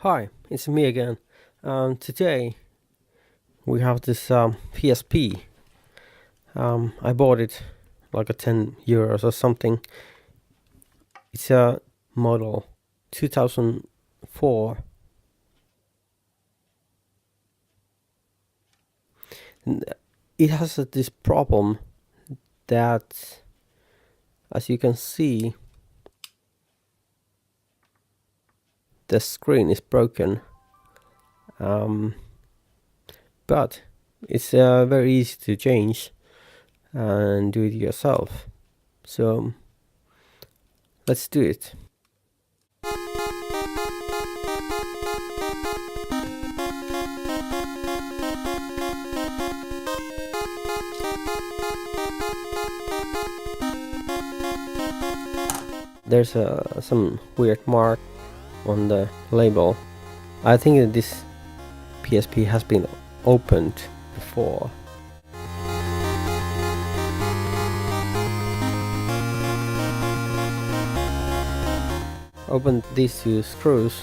Hi, it's me again. Today we have this PSP. I bought it like a 10 euros or something. It's a model 2004. And it has this problem that, as you can see, the screen is broken. But it's very easy to change and do it yourself. So let's do it. There's some weird mark on the label. I think that this PSP has been opened before. Open these two screws.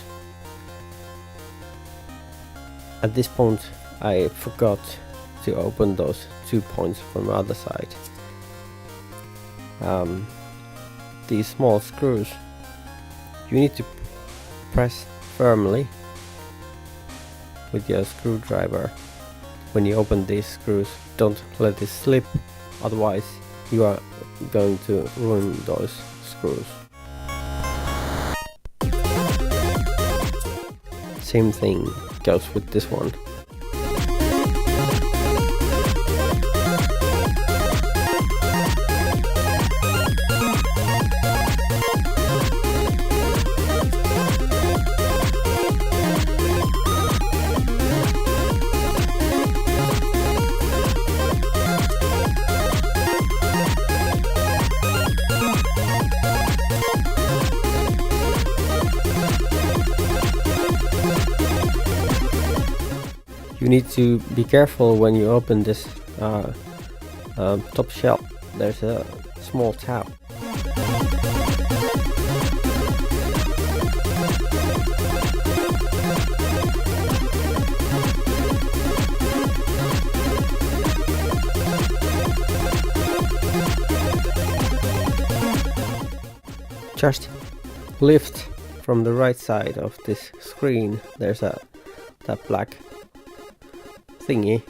At this point I forgot to open those 2 points from the other side. These small screws, you need to press firmly with your screwdriver when you open these screws. Don't let it slip, otherwise you are going to ruin those screws. Same thing goes with this one. You need to be careful when you open this top shelf. There's a small tab. Just lift from the right side of this screen. There's that black thingy.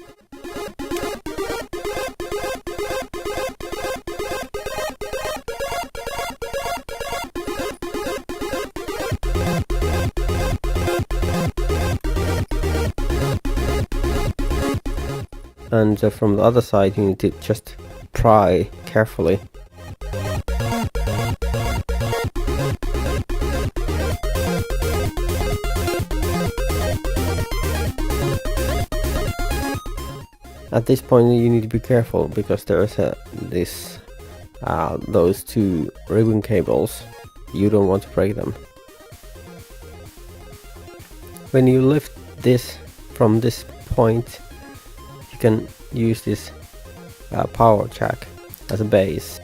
And from the other side you need to just pry carefully. At this point you need to be careful because there is those two ribbon cables. You don't want to break them. When you lift this from this point, you can use this power jack as a base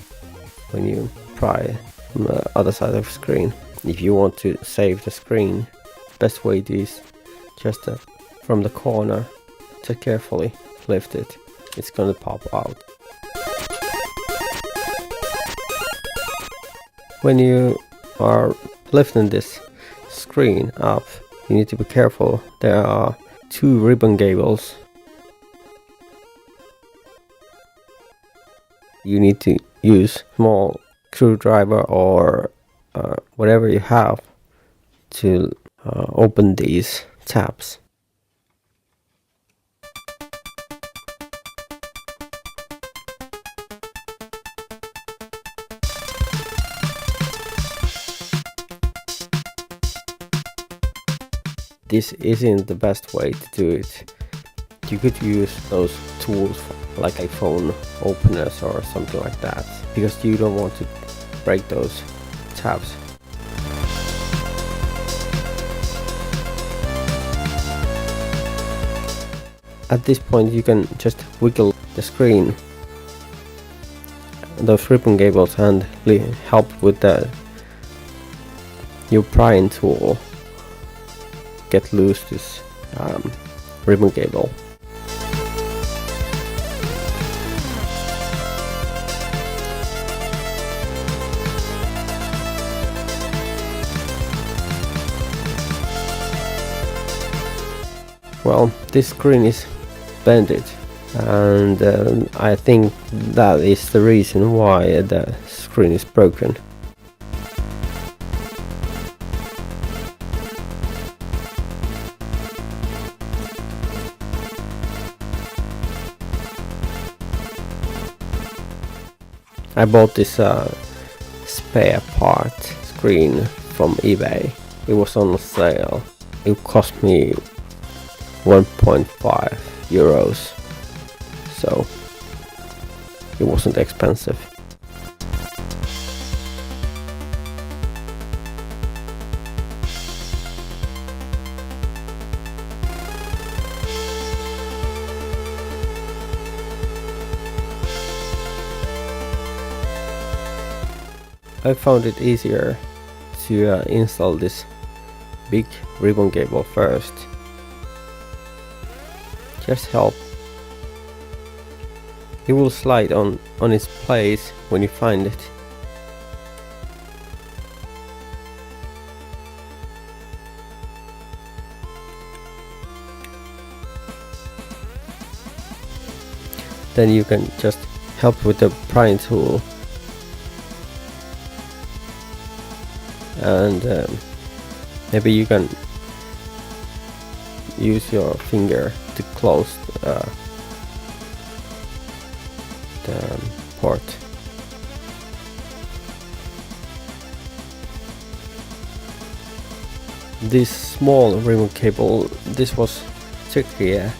when you pry from the other side of the screen. If you want to save the screen, best way is just from the corner to carefully lift it. It's gonna pop out. When you are lifting this screen up, you need to be careful. There are two ribbon cables. You need to use small screwdriver or whatever you have to open these tabs. This isn't the best way to do it. You could use those tools like iPhone openers or something like that, because you don't want to break those tabs. At this point you can just wiggle the screen, those ribbon cables, and help with your prying tool. get loose this ribbon cable. Well, this screen is bended, and I think that is the reason why the screen is broken. I bought this spare part screen from eBay. It was on sale. It cost me 1.5 euros, so it wasn't expensive. I found it easier to install this big ribbon cable first. Just help. It will slide on its place when you find it. Then you can just help with the prying tool. And maybe you can use your finger to close the port. This small remote cable, this was trickier.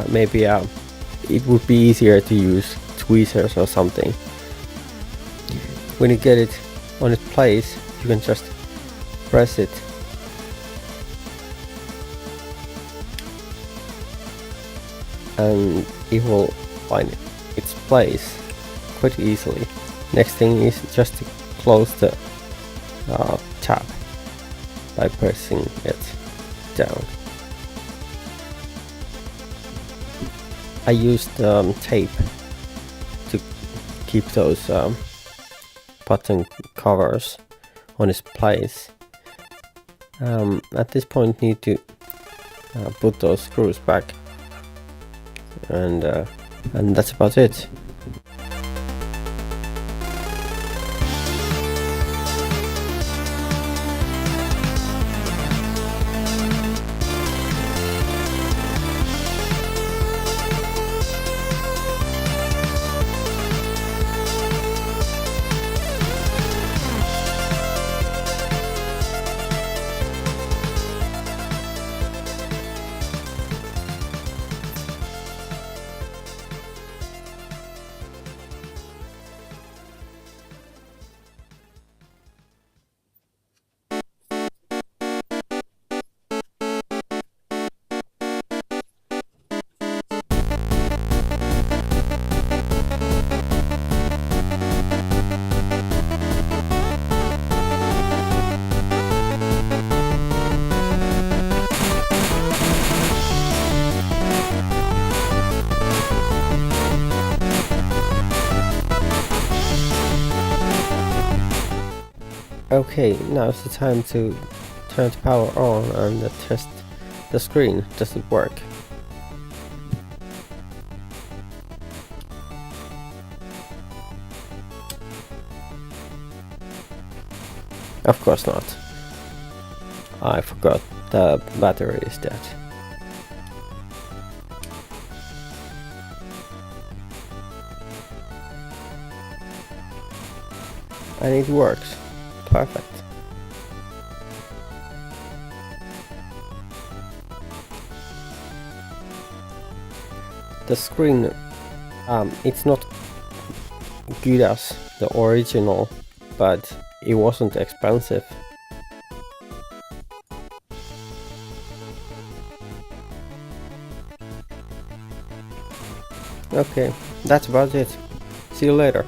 Maybe it would be easier to use tweezers or something. When you get it on its place, you can just press it and it will find its place quite easily. Next thing is just to close the tab by pressing it down. I used tape to keep those button covers on its place. At this point need to put those screws back, and that's about it. Okay, now it's the time to turn the power on and test the screen. Does it work? Of course not. I forgot the battery is dead. And it works. Perfect. The screen, it's not good as the original, but it wasn't expensive. Okay, that's about it. See you later.